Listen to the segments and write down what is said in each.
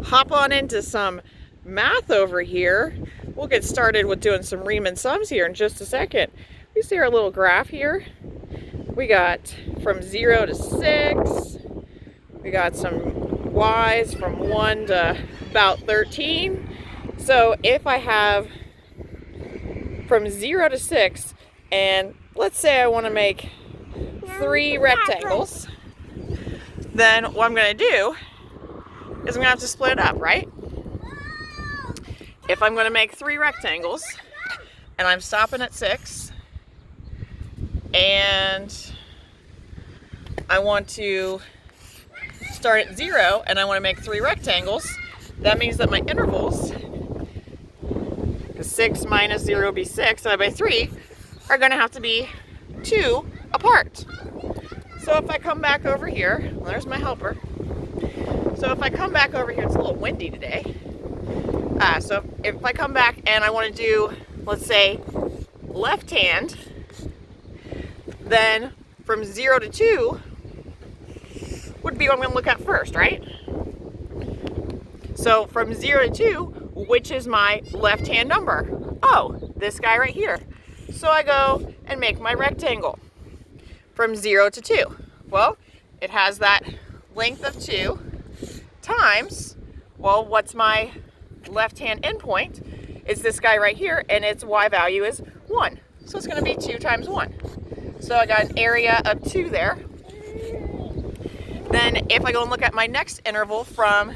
hop on into some math over here. We'll get started with doing some Riemann sums here in just a second. We see our little graph here. We got from 0 to 6. We got some y's from 1 to about 13. So if I have from 0 to 6, and let's say I want to make 3 rectangles, then what I'm going to do is I'm going to have to split it up, right? If I'm going to make 3 rectangles, and I'm stopping at 6, and I want to start at 0, and I want to make 3 rectangles, that means that my intervals, because 6 minus 0 will be 6, divided by 3, are going to have to be 2 apart. So if I come back over here, well, there's my helper. So if I come back over here, it's a little windy today. So if I come back and I want to do, let's say, left hand, then from 0 to 2 would be what I'm going to look at first, right? So from 0 to 2, which is my left-hand number? Oh, this guy right here. So I go and make my rectangle from 0 to 2. Well, it has that length of 2 times, well, what's my left-hand endpoint? It's this guy right here, and its y value is 1. So it's going to be 2 times 1. So I got an area of 2 there. Then if I go and look at my next interval from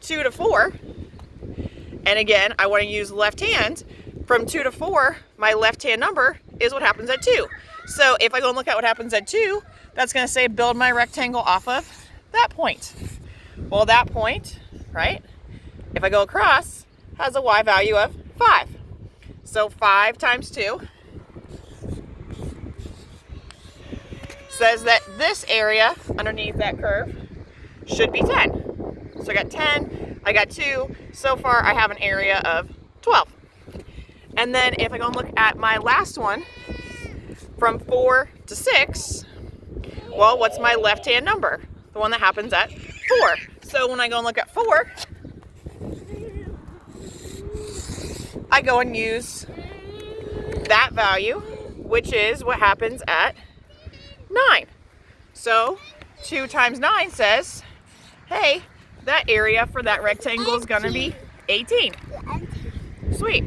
2 to 4, and again, I want to use left hand, from 2 to 4, my left-hand number is what happens at 2. So if I go and look at what happens at 2, that's going to say build my rectangle off of that point. Well, that point, right, if I go across, has a y value of 5. So 5 times 2 says that this area underneath that curve should be 10. So I got 10, I got 2. So far, I have an area of 12. And then if I go and look at my last one, from 4 to 6, well, what's my left-hand number? The one that happens at 4. So when I go and look at 4, I go and use that value, which is what happens at 9. So 2 times 9 says, hey, that area for that rectangle is going to be 18. Sweet.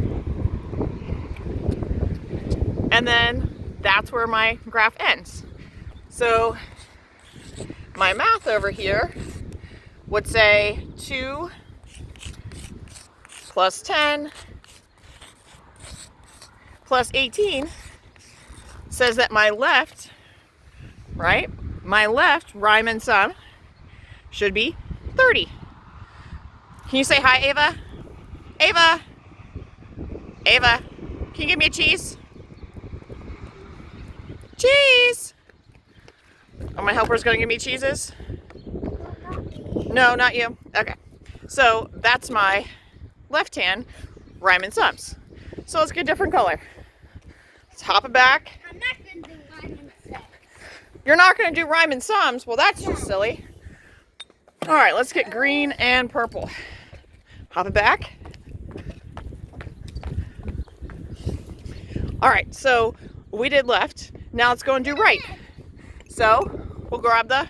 And then that's where my graph ends. So my math over here would say 2 plus 10 plus 18 says that my left, right, my left Riemann sum should be 30. Can you say hi, Ava? Ava? Ava, can you give me a cheese? Cheese! Oh, my helper's gonna give me cheeses? No, not you. Okay. So that's my left hand Riemann sums. So let's get a different color. Let's hop it back. I'm not going to do Riemann sums. You're not going to do Riemann sums? Well, that's just silly. All right, let's get green and purple. Hop it back. All right, so we did left. Now let's go and do right. So we'll grab the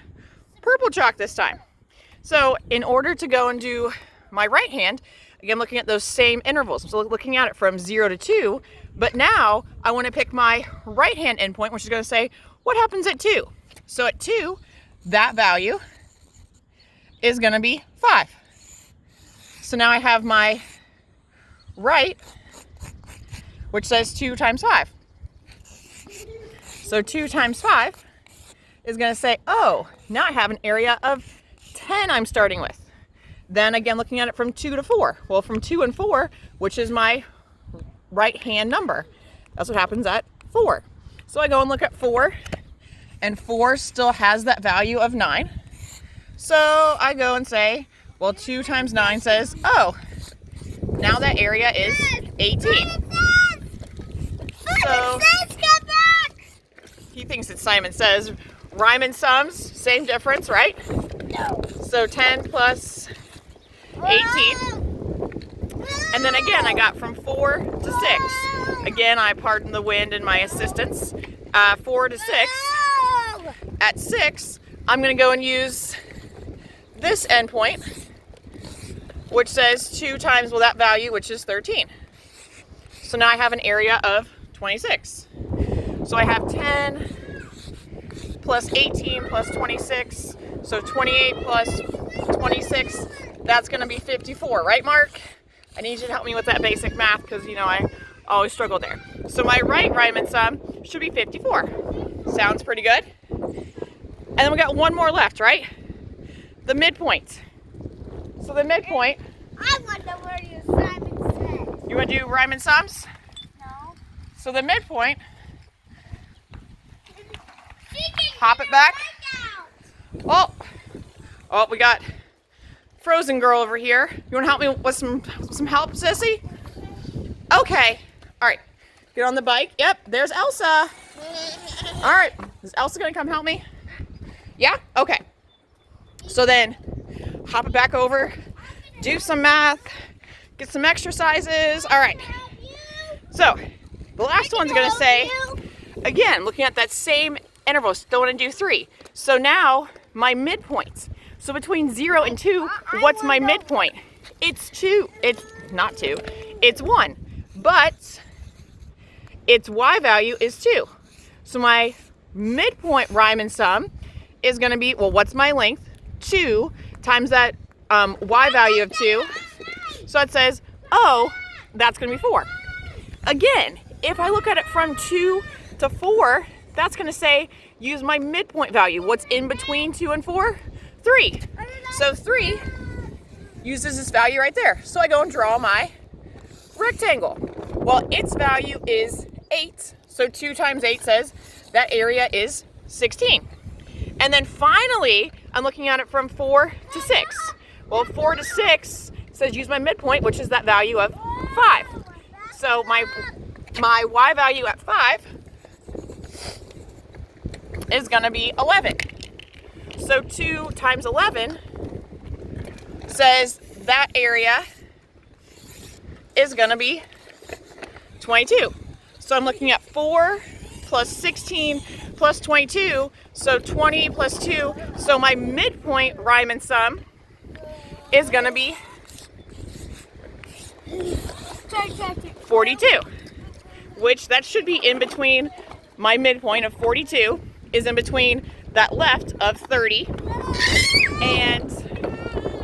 purple chalk this time. So in order to go and do my right hand, again, looking at those same intervals. So looking at it from 0 to 2, but now I want to pick my right hand endpoint, which is going to say, what happens at 2? So at 2, that value is going to be 5. So now I have my right, which says 2 times 5. So 2 times 5 is going to say, oh, now I have an area of 10 I'm starting with. Then again, looking at it from 2 to 4. Well, from 2 and 4, which is my right hand number, that's what happens at 4. So I go and look at 4, and 4 still has that value of 9. So I go and say, well, 2 times 9 says, oh, now that area is 18. So he thinks it's Simon Says. Riemann sums same difference, right? No. So 10 plus 18. And then again, I got from 4 to 6. Again, I pardon the wind and my assistance. 4 to 6. No. At 6, I'm going to go and use this endpoint, which says 2 times, well, that value, which is 13. So now I have an area of 26. So I have 10 plus 18 plus 26. So 28 plus 26, that's going to be 54, right, Mark? I need you to help me with that basic math because, you know, I always struggle there. So my right Riemann sum should be 54. Sounds pretty good. And then we got one more left, right? The midpoint. So the midpoint. I wonder where your Simon says. You want to do Riemann sums? No. So the midpoint. Hop it back. Oh, we got Frozen Girl over here. You want to help me with some help, sissy? Okay. All right. Get on the bike. Yep. There's Elsa. All right. Is Elsa gonna come help me? Yeah. Okay. So then, hop it back over. Do some math. Get some exercises. All right. So the last one's gonna say, again, looking at that same interval, still want to do 3. So now my midpoint. So between 0 and 2, what's my midpoint? It's 2. It's not 2. It's 1. But its y value is 2. So my midpoint Riemann sum is going to be, well, what's my length? 2 times that y value of 2. So it says, oh, that's going to be 4. Again, if I look at it from 2 to 4, that's going to say, use my midpoint value. What's in between 2 and 4? 3. So 3 uses this value right there. So I go and draw my rectangle. Well, its value is 8. So 2 times 8 says that area is 16. And then finally, I'm looking at it from 4 to 6. Well, 4 to 6 says use my midpoint, which is that value of 5. So my y value at 5 is going to be 11. So 2 times 11 says that area is going to be 22. So I'm looking at 4 plus 16 plus 22, so 20 plus 2. So my midpoint Riemann sum is going to be 42, which that should be in between. My midpoint of 42 is in between that left of 30 and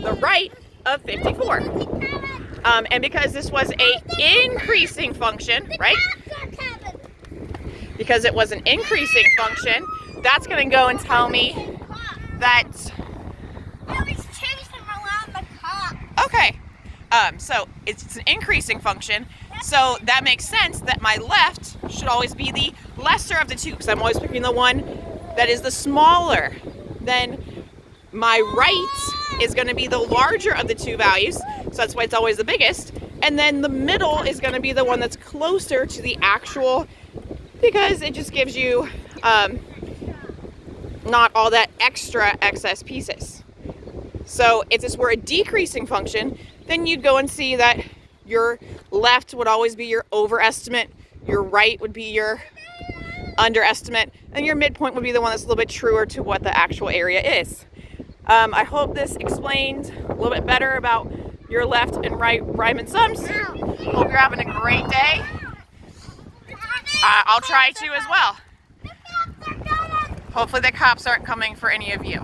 the right of 54. And because this was a increasing function, right? Because it was an increasing function, that's going to go and tell me that. Okay. So it's an increasing function. So that makes sense that my left should always be the lesser of the two, because I'm always picking the one that is the smaller. Then my right is going to be the larger of the two values. So that's why it's always the biggest. And then the middle is going to be the one that's closer to the actual, because it just gives you not all that extra excess pieces. So if this were a decreasing function, then you'd go and see that your left would always be your overestimate, your right would be your underestimate, and your midpoint would be the one that's a little bit truer to what the actual area is. I hope this explained a little bit better about your left and right Riemann sums. Hope you're having a great day. I'll try to as well. Hopefully the cops aren't coming for any of you.